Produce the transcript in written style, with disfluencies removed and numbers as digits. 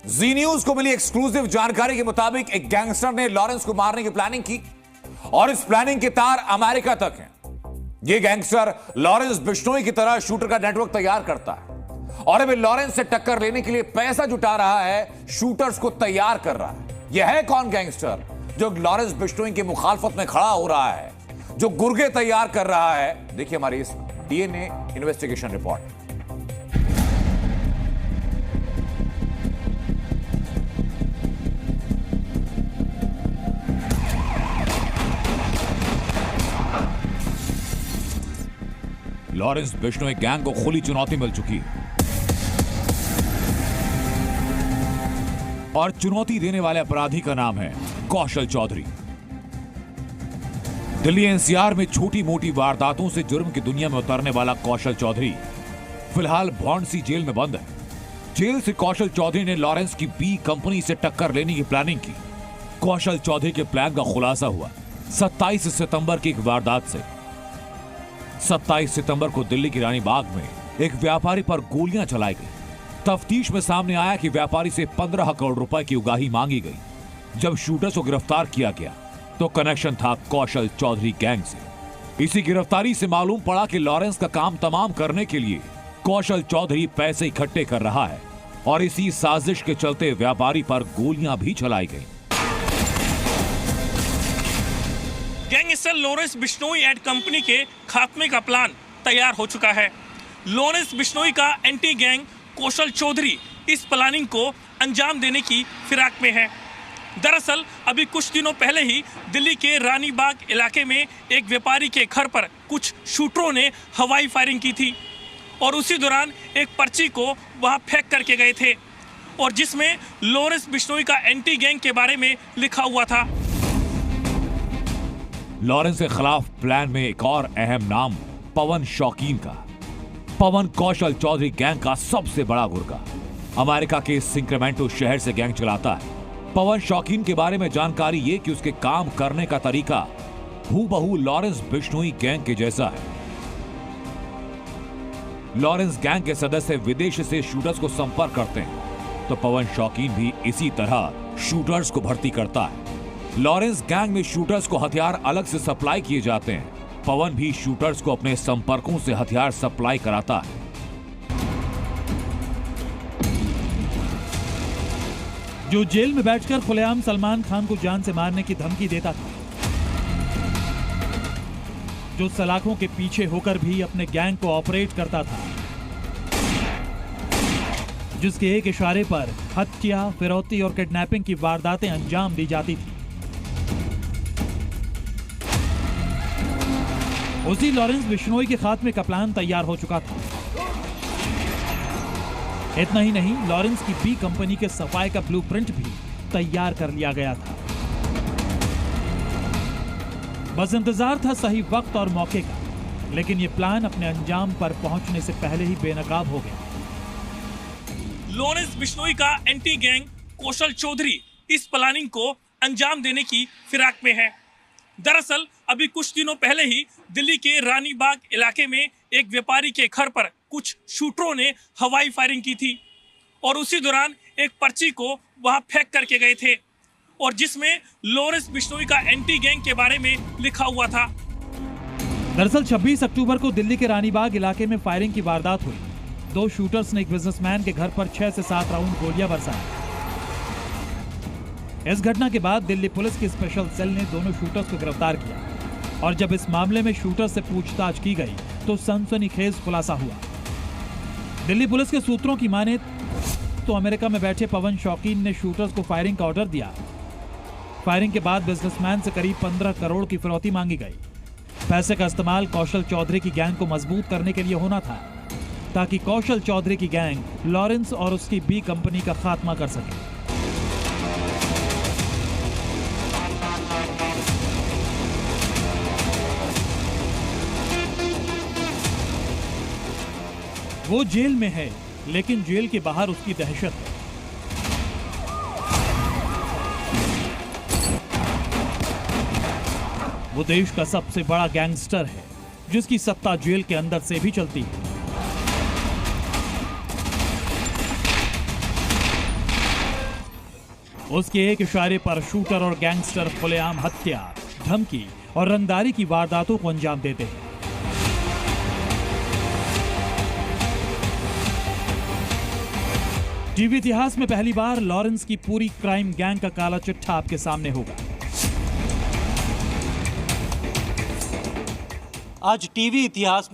जी news को मिली exclusive जानकारी के मुताबिक एक गैंगस्टर ने लॉरेंस को मारने की प्लानिंग की और इस प्लानिंग के तार अमेरिका तक हैं। यह गैंगस्टर लॉरेंस बिश्नोई की तरह शूटर का नेटवर्क तैयार करता है और अभी लॉरेंस से टक्कर लेने के लिए पैसा जुटा रहा है, शूटर्स को तैयार कर रहा है। यह है कौन गैंगस्टर जो लॉरेंस बिश्नोई की मुखालफत में खड़ा हो रहा है, जो गुर्गे तैयार कर रहा है? देखिए हमारी इस DNA investigation report. Lawrence Bishnoi gang को खुली चुनौती मिल चुकी है और चुनौती देने वाले अपराधी का नाम है कौशल चौधरी। दिल्ली एनसीआर में छोटी मोटी वारदातों से जुर्म की दुनिया में उतरने वाला कौशल चौधरी फिलहाल भौंडसी जेल में बंद है। जेल से कौशल चौधरी ने लॉरेंस की बी कंपनी से टक्कर लेने की प्लानिंग की। कौशल चौधरी के प्लान का खुलासा हुआ 27 सितंबर की एक वारदात से। 27 सितंबर को दिल्ली की रानी बाग में एक व्यापारी पर गोलियां चलाई गई। तफ्तीश में सामने आया कि व्यापारी से 15 करोड़ रुपए की उगाही मांगी गई। जब शूटर्स को गिरफ्तार किया गया तो कनेक्शन था कौशल चौधरी गैंग से। इसी गिरफ्तारी से मालूम पड़ा कि लॉरेंस का काम तमाम करने के लिए कौशल चौधरी पैसे इकट्ठे कर रहा है और इसी साजिश के चलते व्यापारी पर गोलियां भी चलाई गई। Gangster Lawrence Bishnoi and company के खात्मे का प्लान तैयार हो चुका है। लॉरेंस बिश्नोई का एंटी गैंग कौशल चौधरी इस प्लानिंग को अंजाम देने की फिराक में है। दरअसल अभी कुछ दिनों पहले ही दिल्ली के रानी बाग इलाके में एक व्यापारी के घर पर कुछ शूटरों ने हवाई फायरिंग की थी और उसी दौरान एक पर्ची को वहां फेंक करके गए थे और जिसमें लॉरेंस बिश्नोई का एंटी गैंग के बारे में लिखा हुआ था। लॉरेंस के खिलाफ प्लान में एक और अहम नाम पवन शौकीन का। पवन कौशल चौधरी गैंग का सबसे बड़ा गुर्गा, अमेरिका के सिंक्रेमेंटो शहर से गैंग चलाता है। पवन शौकीन के बारे में जानकारी ये कि उसके काम करने का तरीका हूबहू लॉरेंस बिश्नोई गैंग के जैसा है। लॉरेंस गैंग के सदस्य विदेश से शूटर्स को संपर्क करते हैं तो पवन शौकीन भी इसी तरह शूटर्स को भर्ती करता है। लॉरेंस गैंग में शूटर्स को हथियार अलग से सप्लाई किए जाते हैं। पवन भी शूटर्स को अपने संपर्कों से हथियार सप्लाई कराता है। जो जेल में बैठकर खुलेआम सलमान खान को जान से मारने की धमकी देता था, जो सलाखों के पीछे होकर भी अपने गैंग को ऑपरेट करता था, जिसके एक इशारे पर हत्या, फिरौती और किडनैपिंग की वारदातें अंजाम दी जाती थी, उसी लॉरेंस बिश्नोई के खात्मे का प्लान तैयार हो चुका था। इतना ही नहीं, लॉरेंस की बी कंपनी के सफाई का ब्लूप्रिंट भी तैयार कर लिया गया था। बस इंतजार था सही वक्त और मौके का, लेकिन यह प्लान अपने अंजाम पर पहुंचने से पहले ही बेनकाब हो गया। लॉरेंस बिश्नोई का एंटी गैंग कौशल चौधरी इस प्लानिंग को अंजाम देने की फिराक में है। दरअसल अभी कुछ दिनों पहले ही दिल्ली के रानी बाग इलाके में एक व्यापारी के घर पर कुछ शूटरों ने हवाई फायरिंग की थी और उसी दौरान एक पर्ची को वहां फेंक करके गए थे और जिसमें लॉरेंस बिश्नोई का एंटी गैंग के बारे में लिखा हुआ था। दरअसल 26 अक्टूबर को दिल्ली के रानी बाग इलाके में फायरिंग की वारदात हुई। दो शूटर्स ने एक बिजनेसमैन के घर पर 6 से 7 राउंड गोलियां बरसाई। इस घटना के बाद दिल्ली पुलिस की स्पेशल सेल ने दोनों शूटर्स को गिरफ्तार किया और जब इस मामले में शूटर्स से पूछताछ की गई तो सनसनीखेज खुलासा हुआ। दिल्ली पुलिस के सूत्रों की माने तो अमेरिका में बैठे पवन शौकीन ने शूटर्स को फायरिंग का ऑर्डर दिया। फायरिंग के बाद बिजनेसमैन से करीब 15 करोड़ की फिरौती मांगी गई। पैसे का इस्तेमाल कौशल चौधरी की गैंग को मजबूत करने के लिए होना था ताकि कौशल चौधरी की गैंग लॉरेंस और उसकी बी कंपनी का खात्मा कर सके। वो जेल में है, लेकिन जेल के बाहर उसकी दहशत है। वो देश का सबसे बड़ा गैंगस्टर है, जिसकी सत्ता जेल के अंदर से भी चलती है। उसके एक इशारे पर शूटर और गैंगस्टर खुलेआम हत्या, धमकी और रंगदारी की वारदातों को अंजाम देते हैं। टीवी इतिहास में पहली बार लॉरेंस की पूरी क्राइम गैंग का काला चिट्ठा आपके सामने होगा। आज टीवी इतिहास